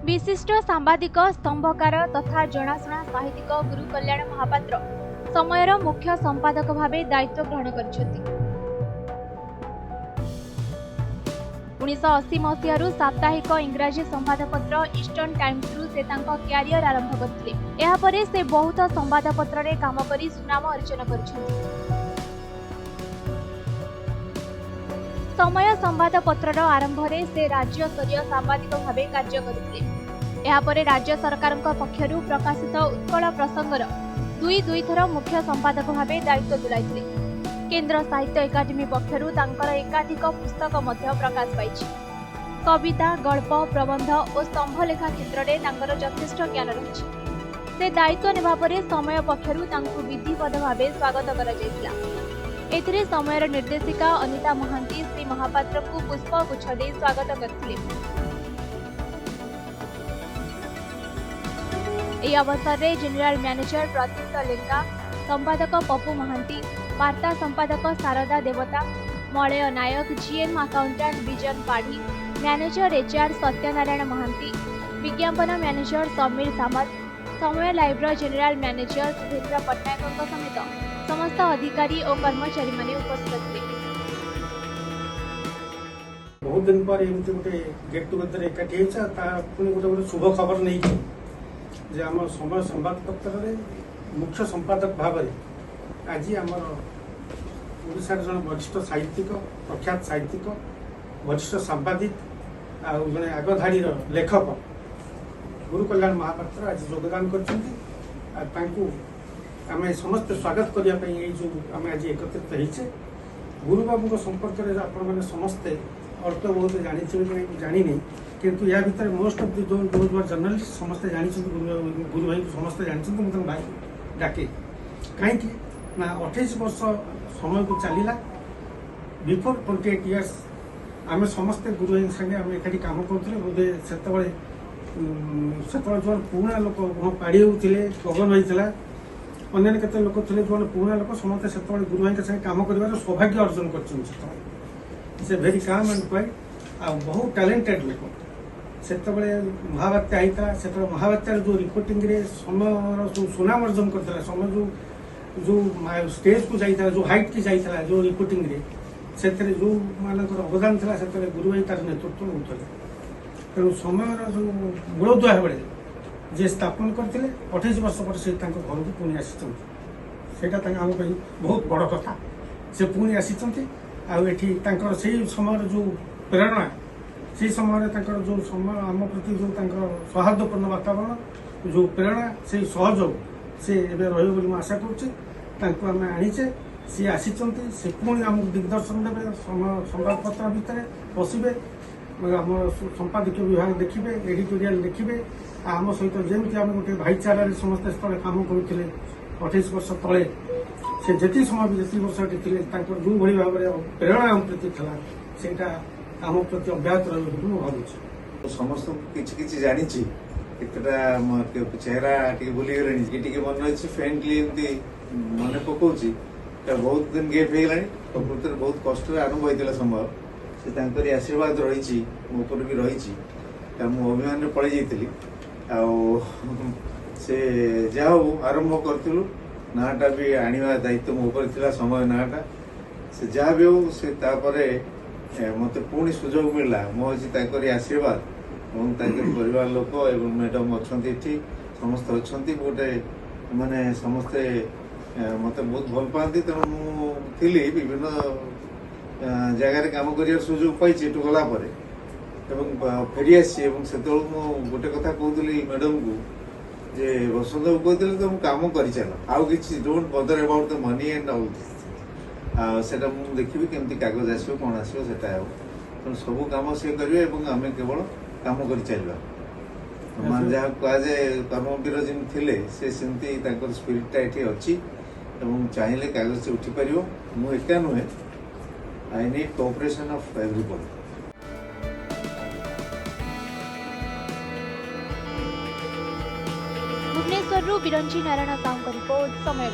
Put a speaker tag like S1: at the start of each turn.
S1: विशिष्ट सांबादिक स्तंभकार तथा जनाशुना साहित्यिक गुरु कल्याण महापात्र समयर मुख्य संपादक भावे दायित्व ग्रहण कर 1980 मसीह साप्ताहिक इंग्राजी संवादपत्र ईस्टर्न टाइम्स रु से क्यारियर आरंभ करते। से बहुत संवादपत्र रे काम करी सुनाम अर्जन कर समय संवादपत्र आरंभ रे से राज्य स्तरीय सांबादिक भावे कार्य करते। राज्य सरकार पक्षर प्रकाशित उत्कल प्रसंगर दुई थर मुख्य संपादक भावे दायित्व तुलाई। केंद्र साहित्य एकाडेमी पक्षर एकाधिक पुस्तक प्रकाश पाई। कविता गल्प प्रबंध और स्तंभलेखा क्षेत्र में यथेष्ट ज्ञान रही। से दायित्व नेबा परे समय पक्षर विधिवत भावे स्वागत करा। एथिरे समयर निर्देशिका अनिता महांती श्री महापात्र को पुष्पगुच्छ दे स्वागत करथिले। एही अवसर में जेनेराल मैनेजर प्रतीत लेंगा, संपादक पप्पू महांती, वार्ता संपादक Sharada Devata, Malay Nayak, GM accountant Bijan Padhi, manager HR Satyanarayan Mahanti, विज्ञापन manager Samir Samant, Samaya library general manager Sudhindra Pattnaik समेत समस्त अधिकारी और कर्मचारी माने उपस्थित थे।
S2: बहुत दिन पर एमती गोटे गेट टुगेदर एकाठी गोटे शुभ खबर नहीं जे आम समय संवादपत्र मुख्य संपादक भाव आज आमर ओडिशार जन वरिष्ठ साहित्यिक प्रख्यात साहित्यिक वरिष्ठ सांबादिक जड़े आगधाड़ी लेखक गुरु कल्याण महापात्र आज योगदान कर आम समस्त स्वागत करने जो आम आज एकत्रित होइछे। गुरु बाबू संपर्क में आपने समस्ते अल्प बहुत जानी किंतु या भीतर मोस्ट ऑफ दोज जर्नलिस्ट समस्ते जानी गुरु भाई समस्ते जानी मुझे भाई डाके कहीं ना 28 वर्ष समय को चलला बिफोर 28 इयर्स आम समस्ते गुरु भाई संगे आम एकाठी काम करुले बोधे से जो पुणा लोक पाड़ी होते गगन होता अन्य केते लोक थे जो पुणा लोक समस्ते से गुरु भाई संगे काम कर सौभाग्य अर्जन कर भेरी काम एंड क्वाइट आ बहुत टैलेंटेड लोक से महाबात्या होता से महाबात्यार जो रिपोर्टिंग रे समय जो सुनाम अर्जन करता समय जो जो स्टेज को जाता जो हाइट की जाता जो रिपोर्टिंग रे से जो मानकर अवदान था से गुरु भाई तार नेतृत्व नौते तेणु समय जो मूलदुआ बेले जे स्थापन करते 28 वर्ष पर से घर को पुणी आसीटा आम बहुत बड़ कथा से पुणी आसी से समय जो प्रेरणा से समय जो समय आम प्रति जो सौहार्दपूर्ण वातावरण जो प्रेरणा से सहयोग से रही आशा करें आनीचे सी आसी से पुणी आमको दिग्दर्शन देवे संवादपत्र भितर बसवे आम संपादकीय विभाग देखिए एडिटोरियल देखिए आम सहित जमी आम गोटे भाईचारा समस्ते काम करुले 28 वर्ष तले से जी समय जी वर्ष जो भाई भाव में प्रेरणा आम प्रति था सेटा आम प्रति अब्याहत रही भावुँ
S3: समस्त किसी जानी चेहरा भूलीगले मन अच्छी फ्रेंडली मन पकाउची बहुत दिन गेप हो गलानी प्रकृति बहुत कष्ट आरंभ होता समय से आशीर्वाद रही मो ऊपर भी रही मुझे अभिमान पड़े जाइली से जाओ आरंभ करूँ नाटा भी आने दायित्व मो ऊपर था समय नाटा से जहाँ भी हो से मत पुणी सुजोग मिलला मो अच्छी आशीर्वाद और परिवार लोक एवं मैडम अच्छा समस्त अच्छा गोटे माने समस्ते मत बहुत भल पाती तेणु मुझे विभिन्न जगार काम कर सुजोग पाई गला फेरी आसी से गोटे कथा कहती मैडम को जे बसंत को कहते तुम काम कर चल आउ कि डोंट बदर about the money and all सेटा मुझे देखी केमती कागज आसो कौन आसो से तेणु सब कम सी करेंगे आम केवल कम कर चलवा मान जहाँ कहुए कर्मवीर जमी थे से सेमती स्पिरिटा ये अच्छी चाहिए कागज से उठी पार मु एका नुहे I need cooperation of everybody.
S1: Bhubaneswar Biranchi Narayan Sahu report समय।